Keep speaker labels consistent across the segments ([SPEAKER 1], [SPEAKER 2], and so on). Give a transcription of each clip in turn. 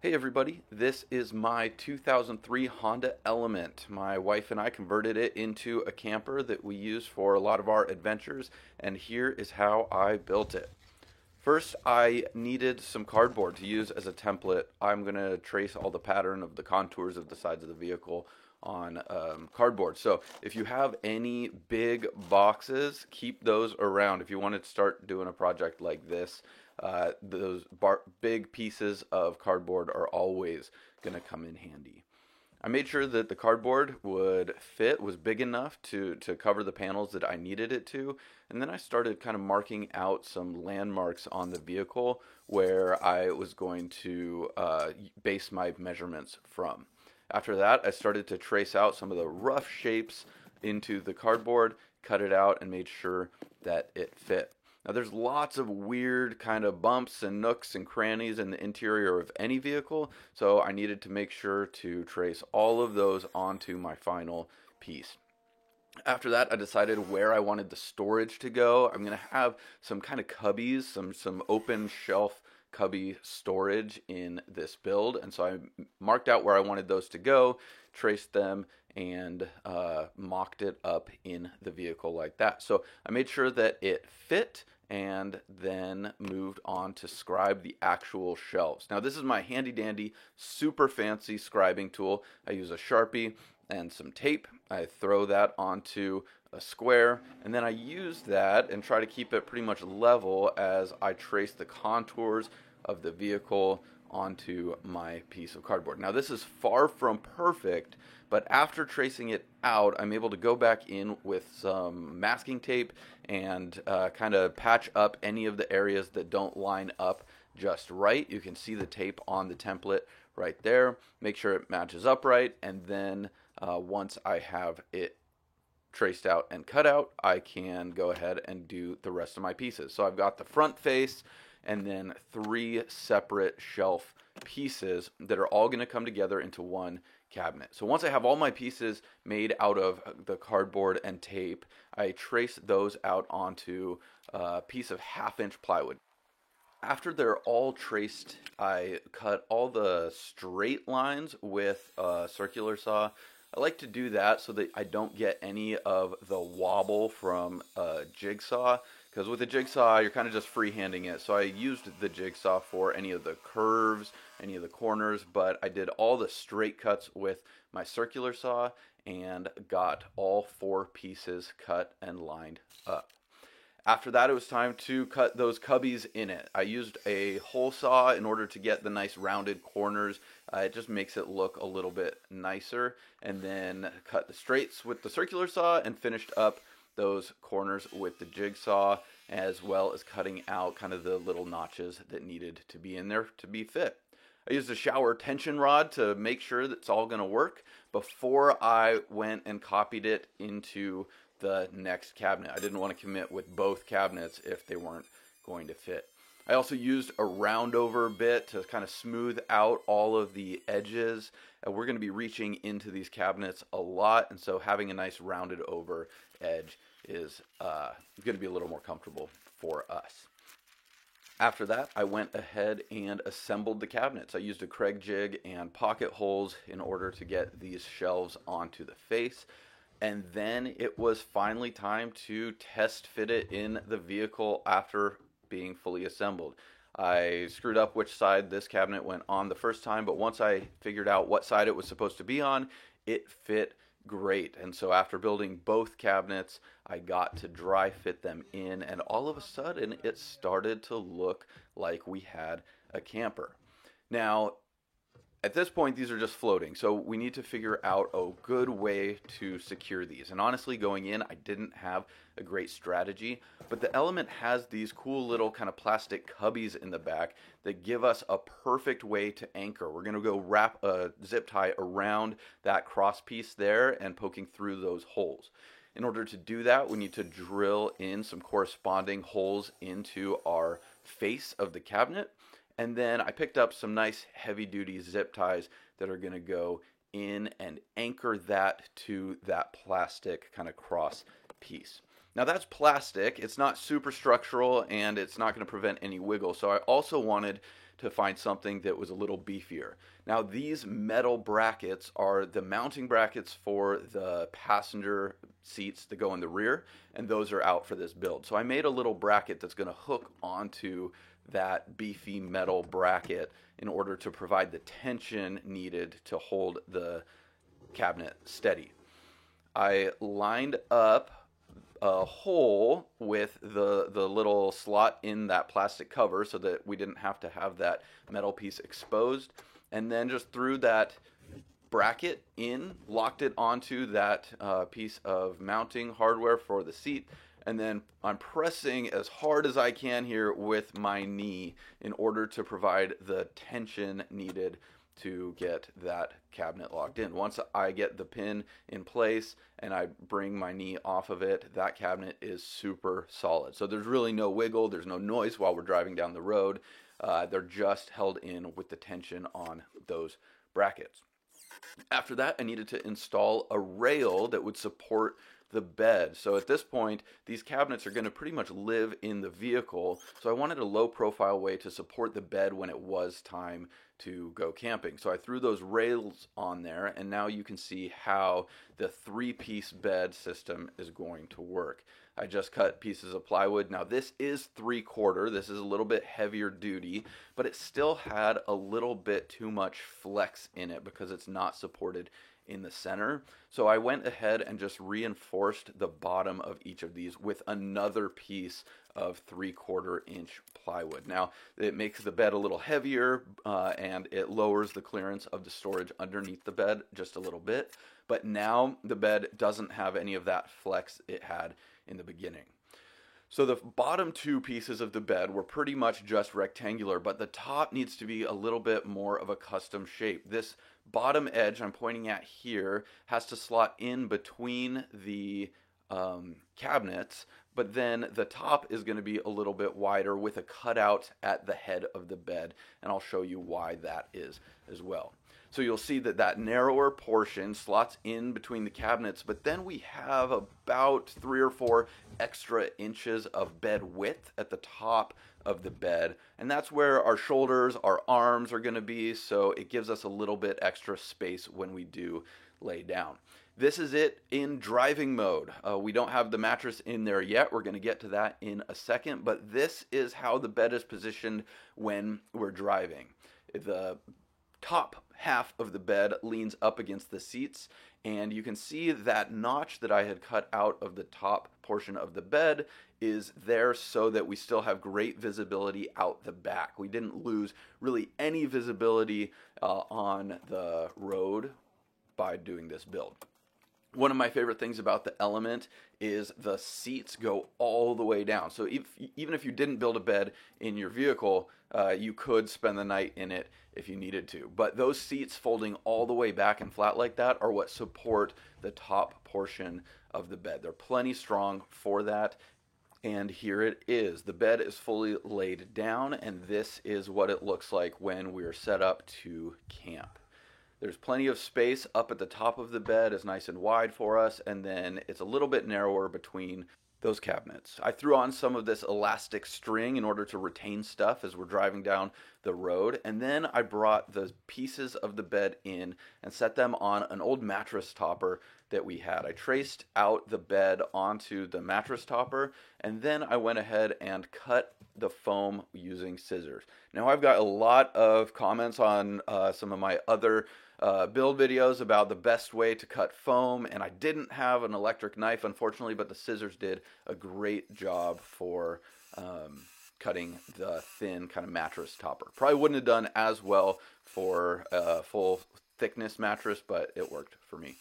[SPEAKER 1] Hey everybody, this is my 2003 Honda Element. My wife and I converted it into a camper that we use for a lot of our adventures, and here is how I built it. First, I needed some cardboard to use as a template. I'm going to trace all the pattern of the contours of the sides of the vehicle on cardboard. So if you have any big boxes, keep those around. If you want to start doing a project like this, those big pieces of cardboard are always going to come in handy. I made sure that the cardboard would fit, was big enough to cover the panels that I needed it to, and then I started kind of marking out some landmarks on the vehicle where I was going to base my measurements from. After that, I started to trace out some of the rough shapes into the cardboard, cut it out, and made sure that it fit. Now, there's lots of weird kind of bumps and nooks and crannies in the interior of any vehicle, so I needed to make sure to trace all of those onto my final piece. After that, I decided where I wanted the storage to go. I'm going to have some kind of cubbies, some open shelf cubby storage in this build, and so I marked out where I wanted those to go, traced them, and mocked it up in the vehicle like that. So I made sure that it fit and then moved on to scribe the actual shelves. Now this is my handy dandy super fancy scribing tool. I use a Sharpie and some tape. I throw that onto a square, and then I use that and try to keep it pretty much level as I trace the contours of the vehicle onto my piece of cardboard. Now this is far from perfect, but after tracing it out, I'm able to go back in with some masking tape and kind of patch up any of the areas that don't line up just right. You can see the tape on the template right there. Make sure it matches up right, and then once I have it traced out and cut out, I can go ahead and do the rest of my pieces. So I've got the front face and then 3 separate shelf pieces that are all going to come together into one cabinet. So once I have all my pieces made out of the cardboard and tape, I trace those out onto a piece of 1/2-inch plywood. After they're all traced, I cut all the straight lines with a circular saw. I like to do that so that I don't get any of the wobble from a jigsaw, because with a jigsaw you're kind of just freehanding it. So I used the jigsaw for any of the curves, any of the corners, but I did all the straight cuts with my circular saw and got all 4 pieces cut and lined up. After that, it was time to cut those cubbies in it. I used a hole saw in order to get the nice rounded corners. It just makes it look a little bit nicer. And then cut the straights with the circular saw and finished up those corners with the jigsaw, as well as cutting out kind of the little notches that needed to be in there to be fit. I used a shower tension rod to make sure that it's all going to work before I went and copied it into the next cabinet. I didn't want to commit with both cabinets if they weren't going to fit. I also used a round over bit to kind of smooth out all of the edges. We're going to be reaching into these cabinets a lot, and so having a nice rounded over edge is going to be a little more comfortable for us. After that, I went ahead and assembled the cabinets. I used a Kreg jig and pocket holes in order to get these shelves onto the face. And then it was finally time to test fit it in the vehicle after being fully assembled. I screwed up which side this cabinet went on the first time, but once I figured out what side it was supposed to be on, it fit great. And so after building both cabinets, I got to dry fit them in, and all of a sudden it started to look like we had a camper. Now, at this point, these are just floating, so we need to figure out a good way to secure these. And honestly, going in, I didn't have a great strategy, but the Element has these cool little kind of plastic cubbies in the back that give us a perfect way to anchor. We're going to go wrap a zip tie around that cross piece there and poking through those holes. In order to do that, we need to drill in some corresponding holes into our face of the cabinet. And then I picked up some nice heavy-duty zip ties that are going to go in and anchor that to that plastic kind of cross piece. Now that's plastic. It's not super structural and it's not going to prevent any wiggle. So I also wanted to find something that was a little beefier. Now these metal brackets are the mounting brackets for the passenger seats that go in the rear, and those are out for this build. So I made a little bracket that's going to hook onto that beefy metal bracket in order to provide the tension needed to hold the cabinet steady. I lined up a hole with the little slot in that plastic cover so that we didn't have to have that metal piece exposed, and then just threw that bracket in, locked it onto that piece of mounting hardware for the seat, and then I'm pressing as hard as I can here with my knee in order to provide the tension needed to get that cabinet locked in. Once I get the pin in place and I bring my knee off of it, that cabinet is super solid. So there's really no wiggle, there's no noise while we're driving down the road. They're just held in with the tension on those brackets. After that, I needed to install a rail that would support the bed. So at this point, these cabinets are going to pretty much live in the vehicle. So I wanted a low profile way to support the bed when it was time to go camping. So I threw those rails on there, and now you can see how the 3-piece bed system is going to work. I just cut pieces of plywood. Now this is 3/4. This is a little bit heavier duty, but it still had a little bit too much flex in it because it's not supported in the center. So I went ahead and just reinforced the bottom of each of these with another piece of 3/4 inch plywood. Now it makes the bed a little heavier and it lowers the clearance of the storage underneath the bed just a little bit, but now the bed doesn't have any of that flex it had in the beginning. So the bottom 2 pieces of the bed were pretty much just rectangular, but the top needs to be a little bit more of a custom shape. This bottom edge I'm pointing at here has to slot in between the cabinets, but then the top is going to be a little bit wider with a cutout at the head of the bed, and I'll show you why that is as well. So you'll see that that narrower portion slots in between the cabinets, but then we have about 3 or 4 extra inches of bed width at the top of the bed, and that's where our shoulders, our arms are going to be, so it gives us a little bit extra space when we do lay down. This is it in driving mode. We don't have the mattress in there yet. We're going to get to that in a second, but this is how the bed is positioned when we're driving. The top half of the bed leans up against the seats, and you can see that notch that I had cut out of the top portion of the bed is there so that we still have great visibility out the back. We didn't lose really any visibility on the road by doing this build. One of my favorite things about the Element is the seats go all the way down. So even if you didn't build a bed in your vehicle, you could spend the night in it if you needed to. But those seats folding all the way back and flat like that are what support the top portion of the bed. They're plenty strong for that. And here it is. The bed is fully laid down, and this is what it looks like when we're set up to camp. There's plenty of space up at the top of the bed, is nice and wide for us, and then it's a little bit narrower between those cabinets. I threw on some of this elastic string in order to retain stuff as we're driving down the road, and then I brought the pieces of the bed in and set them on an old mattress topper that we had. I traced out the bed onto the mattress topper, and then I went ahead and cut the foam using scissors. Now I've got a lot of comments on some of my other build videos about the best way to cut foam, and I didn't have an electric knife unfortunately, but the scissors did a great job for cutting the thin kind of mattress topper. Probably wouldn't have done as well for a full thickness mattress, but it worked for me.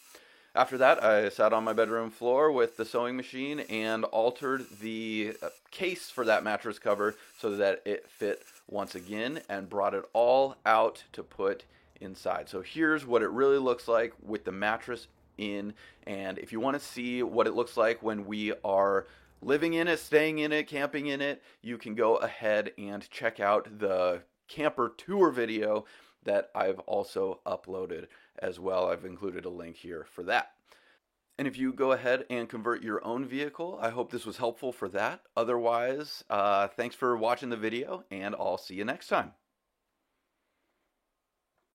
[SPEAKER 1] After that, I sat on my bedroom floor with the sewing machine and altered the case for that mattress cover so that it fit once again, and brought it all out to put inside. So here's what it really looks like with the mattress in, and if you want to see what it looks like when we are living in it, staying in it, camping in it, you can go ahead and check out the camper tour video that I've also uploaded as well. I've included a link here for that. And if you go ahead and convert your own vehicle, I hope this was helpful for that. Otherwise, thanks for watching the video, and I'll see you next time.